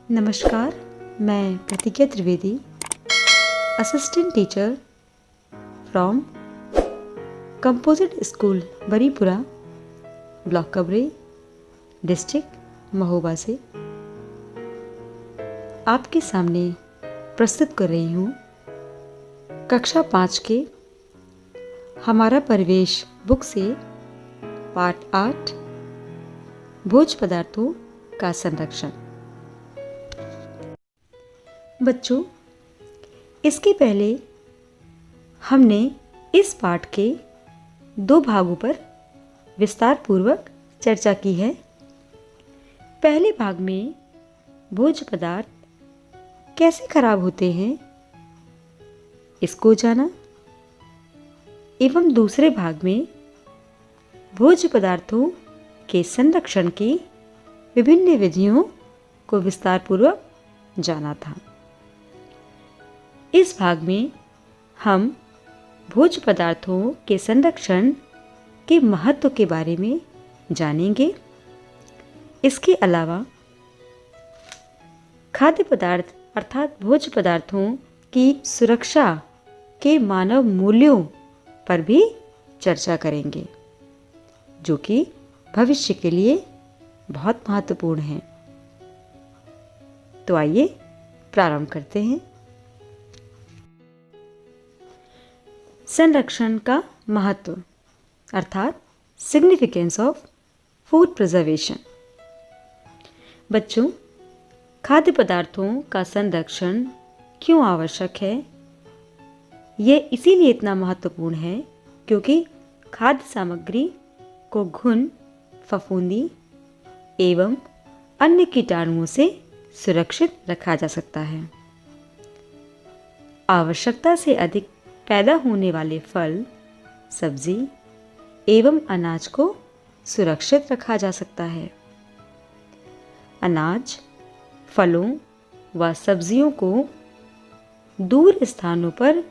नमस्कार, मैं Pratigya Trivedi, assistant teacher from composite school Baripura, block Kabrai, district Mahoba से आपके सामने प्रस्तुत कर रही हूँ कक्षा 5 के हमारा परिवेश बुक से पाठ 8 भोज्य पदार्थों का संरक्षण। बच्चों, इसके पहले हमने इस पाठ के 2 भागों पर विस्तार पूर्वक चर्चा की है। पहले भाग में भोज्य पदार्थ कैसे खराब होते हैं इसको जाना, एवं दूसरे भाग में भोज्य पदार्थों के संरक्षण की विभिन्न विधियों को विस्तार पूर्वक जाना था। इस भाग में हम भोज्य पदार्थों के संरक्षण के महत्व के बारे में जानेंगे। इसके अलावा खाद्य पदार्थ अर्थात भोज्य पदार्थों की सुरक्षा के मानव मूल्यों पर भी चर्चा करेंगे, जो कि भविष्य के लिए बहुत महत्वपूर्ण है। तो आइए प्रारंभ करते हैं। संरक्षण का महत्व अर्थात सिग्निफिकेंस ऑफ फूड प्रिजर्वेशन। बच्चों, खाद्य पदार्थों का संरक्षण क्यों आवश्यक है? यह इसीलिए इतना महत्वपूर्ण है क्योंकि खाद्य सामग्री को घुन, फफूंदी एवं अन्य कीटाणुओं से सुरक्षित रखा जा सकता है। आवश्यकता से अधिक पैदा होने वाले फल, सब्जी एवं अनाज को सुरक्षित रखा जा सकता है। अनाज, फलों व सब्जियों को दूर स्थानों पर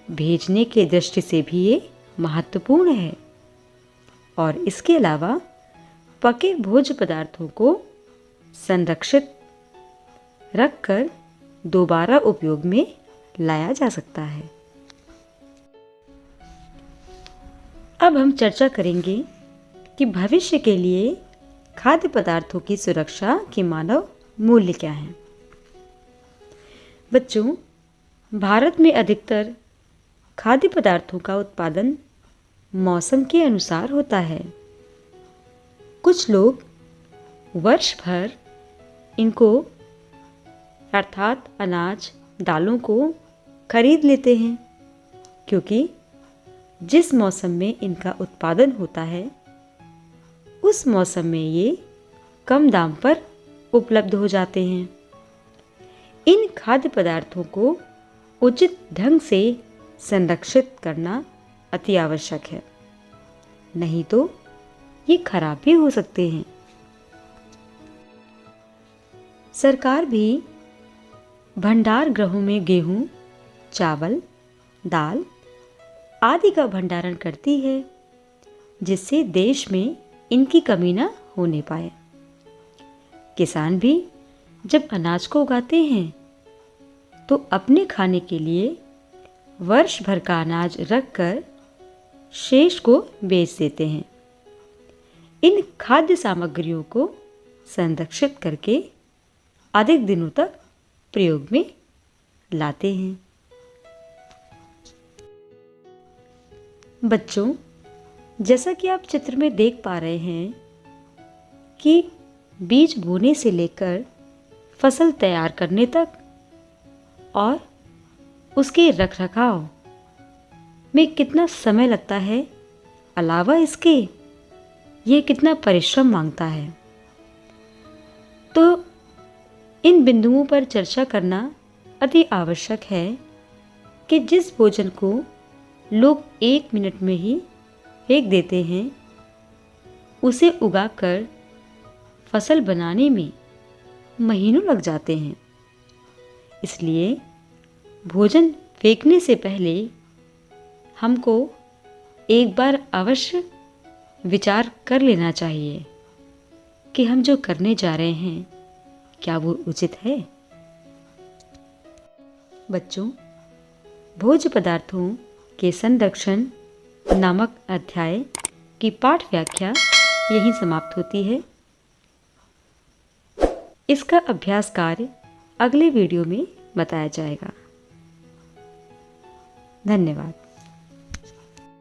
भेजने के दृष्टि से भी ये महत्वपूर्ण है और इसके अलावा पके भोज्य पदार्थों को संरक्षित रखकर दोबारा उपयोग में लाया जा सकता है। अब हम चर्चा करेंगे कि भविष्य के लिए खाद्य पदार्थों की सुरक्षा के मानव मूल्य क्या हैं। बच्चों, भारत में अधिकतर खाद्य पदार्थों का उत्पादन मौसम के अनुसार होता है। कुछ लोग वर्ष भर इनको अर्थात अनाज, दालों को खरीद लेते हैं क्योंकि जिस मौसम में इनका उत्पादन होता है उस मौसम में ये कम दाम पर उपलब्ध हो जाते हैं। इन खाद्य पदार्थों को उचित ढंग से संरक्षित करना अति आवश्यक है, नहीं तो ये खराब भी हो सकते हैं। सरकार भी भंडार गृहों में गेहूं, चावल, दाल आदि का भंडारण करती है जिससे देश में इनकी कमी न होने पाए। किसान भी जब अनाज को उगाते हैं तो अपने खाने के लिए वर्ष भर का अनाज रखकर शेष को बेच देते हैं। इन खाद्य सामग्रियों को संरक्षित करके अधिक दिनों तक प्रयोग में लाते हैं। बच्चों, जैसा कि आप चित्र में देख पा रहे हैं कि बीज बोने से लेकर फसल तैयार करने तक और उसके रखरखाव में कितना समय लगता है, अलावा इसके ये कितना परिश्रम मांगता है। तो इन बिंदुओं पर चर्चा करना अति आवश्यक है कि जिस भोजन को लोग 1 मिनट में ही फेंक देते हैं, उसे उगाकर फसल बनाने में महीनों लग जाते हैं। इसलिए भोजन फेंकने से पहले हमको एक बार अवश्य विचार कर लेना चाहिए कि हम जो करने जा रहे हैं क्या वो उचित है? बच्चों, भोज्य पदार्थों के संरक्षण नामक अध्याय की पाठ व्याख्या यहीं समाप्त होती है। इसका अभ्यास कार्य अगले वीडियो में बताया जाएगा। धन्यवाद।